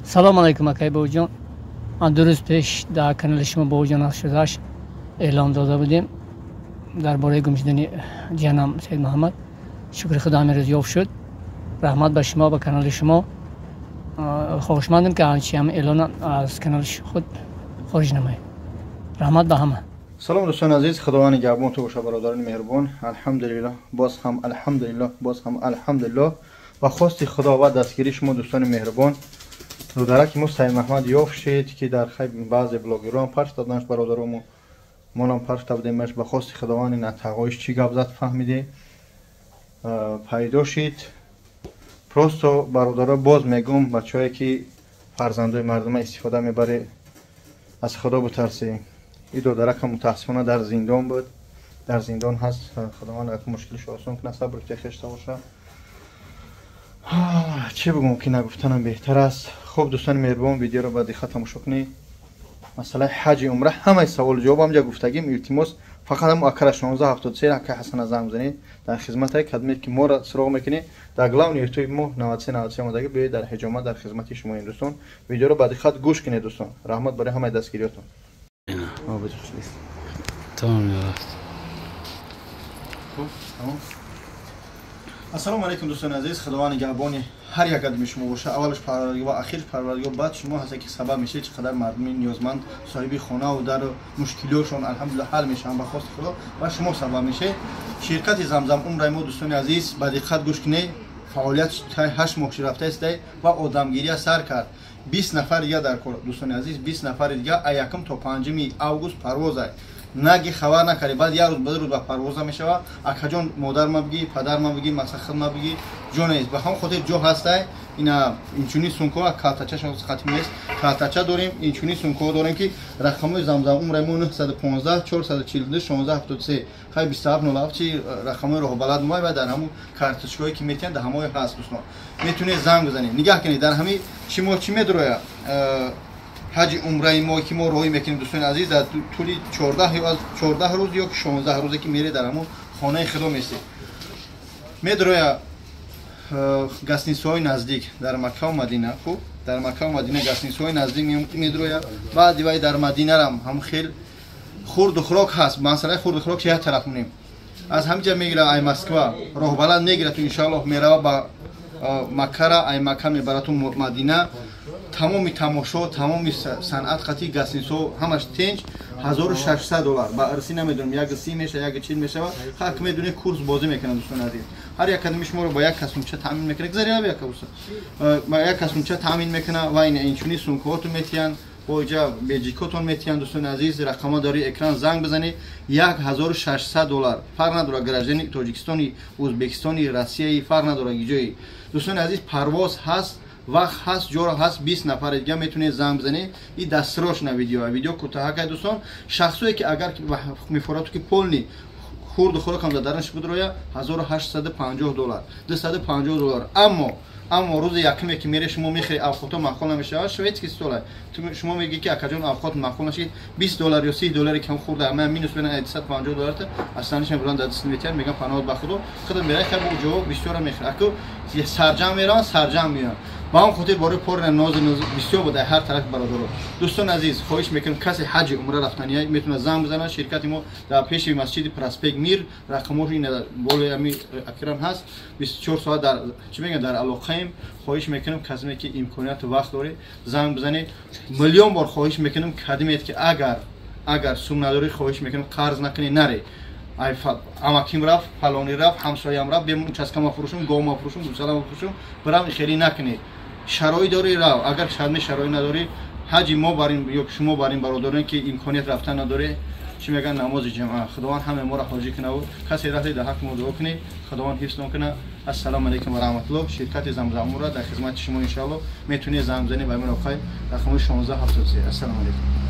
سلام علیکم اکای بوجان. من 2 روز پیش در کانال شما بوجان آشوداش اعلام داده بودیم درباره گمشدن جانم سید محمد. شکر خدا امروز یافت شد. رحمت به شما و کانال شما. خوشمندم که هرچی هم اعلان از کانال خود خارج نماید. رحمت به همه. سلام دوستان عزیز، خداوند نگهبان تو باشه برادران مهربان. الحمدلله، باز هم الحمدلله، باز هم الحمدلله و خواست خدا و دستگیری شما دوستان مهربان. رودرک ما سید محمد یافت شد که در خیلی بعضی بلاگران پخش دادنش برادرامو ما هم پخش دادیمش. به خواست خداوند نتقایش چی گپ زد فهمیده پیدا شد. پروستو برادرها باز میگم بچه‌ای که فرزندای مردم استفاده میبره از خدا بترسه. این دو درک متاسفانه در زندان بود، در زندان هست. خداوند یک مشکلش آسان کنه، صبر تخشته باشه. چه بگم که نگفتنم بهتر است. خب دوستان مهربان، ویدیو رو بعد تماشا کنید. مسئله حج عمره همه سوال جواب هم جا گفتگیم التماس فقط هم اکر 1673 که حسن زنگ بزنید در خدمت های خدمت که ما را سراغ میکنید در گلاون یوتیوب ما 93 آمدگی به در حجامت در خدمت شما این دوستان. ویدیو رو بعد خط گوش کنید دوستان. رحمت برای همه دستگیریاتون. السلام علیکم دوستان عزیز، خداوند نگهبان هر یک قدم شما باشه. اولش پروردگار و آخرش پروردگار، بعد شما هست که سبب میشه چقدر مردم نیازمند صاحب خانه و در مشکلاتشون الحمدلله حل میشن به خواست خدا و شما سبب میشه. شرکت زمزم عمره ما دوستان عزیز بعد خط گوش کنید فعالیت 8 ماه رفته است و آدمگیری سر کرد. 20 نفر دیگه در کار دوستان عزیز، 20 نفر دیگه ایکم تا 5 اوگوست پرواز است. نگی خبر نکردی بعد یک روز بدرود به پرواز میشوه. اکا جان مادر ما بگی، پدر ما بگی، مسخر ما بگی، جون است به هم خودت جو هسته. اینا اینچونی سونکو کاتچه شما ختم نیست. کاتچه داریم، اینچونی سونکو داریم که رقم زمزم عمر ما 915 442 1673 خیلی 27 چی رقم رو بلد ما و در همون کارتچکایی که میتین در همه هست دوستان. میتونید زنگ بزنید. نگاه کنید در همین چی میدرویا حج عمره ما که ما روی میکنیم دوستان عزیز در طول 14 روز یا 16 روزی که میره در همون خانه خدا میسته. میدرویا گاستینسوی نزدیک در مکه و مدینه. خوب در مکه و مدینه گاستینسوی نزدیک میدرویا. بعد دیوای در مدینه هم خیلی خورد و خوراک هست. مثلا خورد و خوراک چه طرف مونیم از همینجا میگیره ای مسکو راه بلند میگیره تو ان شاء الله میره با مکه را ای مکه میبره تو مدینه. تمامی تماشا تمامی صنعت خطی گاستینسو همش تنج $1600 با ارسی نمیدونم یک سی میشه یک چیز میشه. خاک میدونه کورس بازی میکنه دوستان عزیز. هر یک کدوم شما رو با یک کسونچه تامین میکنه. گذاری نبیا که با یک کسونچه تامین میکنه و اینچونی سونکوتو میتین با اینجا بیجیکوتون میتین دوستان عزیز. رقم داری اکران زنگ بزنید. $1600 فرق نداره گراجنی تاجیکستانی ازبکستانی روسیایی فرق نداره جایی دوستان عزیز. پرواز هست، وقت هست، جورا هست. 20 نفر دیگه میتونه زنگ بزنه. این دستروش نه ویدیو کوتاه که دوستان شخصی که اگر میفراتو که پول نی خورد خوراک هم دادنش بدرویا $1850 $250. اما روز یکمی که میره شما میخری اوقات معقول نمیشه. شویت کی استوله شما میگی که اکجون اوقات معقول نشید $20 یا $30 کم خورده اما مینوس بین $150 تا اصلاش برند دست میتین میگن پناه به خدا خودم میره که جو 20 میخره اكو سرجم میرن سرجم میان با هم خاطر برای پر ناز بسیار بوده هر طرف برادران. دوستان عزیز خواهش میکنم کسی حج عمره رفتنی میتونه زنگ بزنه. شرکت ما در پیش مسجد پرسپیک میر رقمش این بالا امی اکرم هست 24 ساعت در چی میگن در علاقه. خواهش میکنم کسی که امکانیت وقت داره زنگ بزنه. میلیون بار خواهش میکنم کدیمیت که اگر سوم نداری خواهش میکنم قرض نکنی نره. اماکیم رفت فلانی رفت همسایم رفت بیم چسکم فروشم گام فروشم گوساله فروشم برام خیلی نکنید. شرایط داری رو اگر شرایط نداری حج ما بریم یا شما بریم برادران که امکانیت رفتن نداره چی میگن نماز جمعه. خداوند همه ما را حاضر کنه و کسی رفته در حق ما دعا کنه خداوند حفظ کنه. السلام علیکم و رحمت الله. شرکت زمزم را در خدمت شما ان شاء الله میتونید زنگ بزنید و من آقای رقم 1673. السلام علیکم.